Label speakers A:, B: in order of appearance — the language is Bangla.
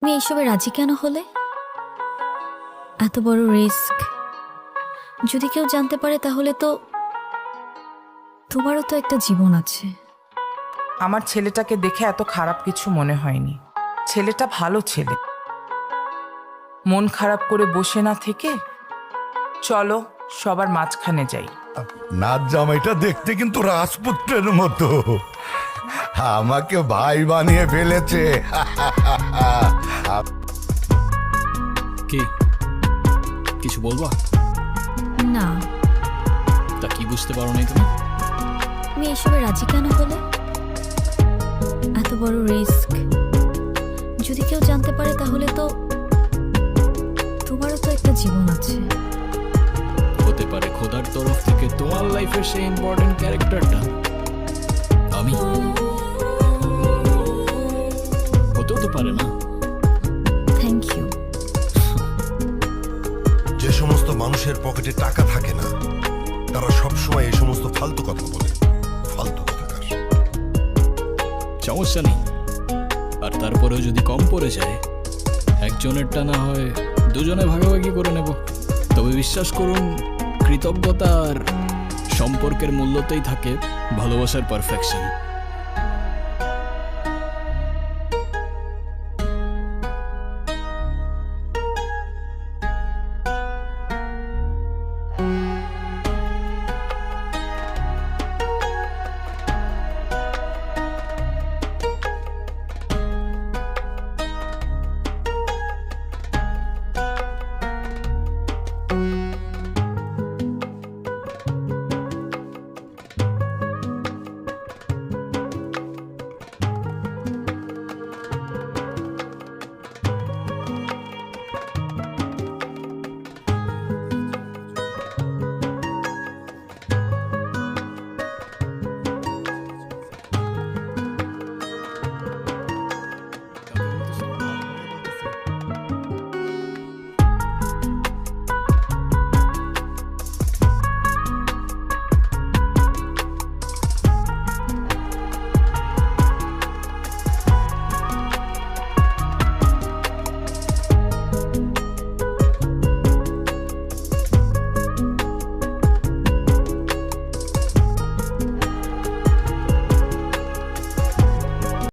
A: তুমি এইসবে রাজি কেন হলে? এত বড় রিস্ক যদি কেউ জানতে পারে তাহলে তো তোমারও তো একটা জীবন আছে।
B: আমার ছেলেটাকে দেখে এত খারাপ কিছু মনে হয়নি। ছেলেটা ভালো ছেলে। মন খারাপ করে বসে না থেকে চলো সবার মাঝখানে যাই।
C: নাচ জামাইটা দেখতে কিন্তু রাজপুত্রের মতো। আমাকে ভাই বানিয়ে ফেলেছে।
D: কি কিছু বলবা?
A: না,
D: তা কি বুঝতে পারো নাই তুমি?
A: তুমি এইসবে রাজি কেন হলে? এত বড় রিস্ক যদি কেউ জানতে পারে তাহলে তো তোমারও তো একটা জীবন আছে।
D: হতে পারে খোদার তরফ থেকে তোমার লাইফের সেই ইম্পর্টেন্ট ক্যারেক্টারটা আমি। হতেও তো পারে না।
A: Thank you.
C: যে সমস্ত মানুষের পকেটে টাকা থাকে না তারা সবসময় এই সমস্ত ফালতু কথা বলে। ফালতু কথাকার।
D: সমস্যা নেই, আর তারপরেও যদি কম পড়ে যায় একজনেরটা না হয় দুজনে ভাগাভাগি করে নেব। তবে বিশ্বাস করুন, কৃতজ্ঞতা আর সম্পর্কের মূল্যতেই থাকে ভালোবাসার পারফেকশন।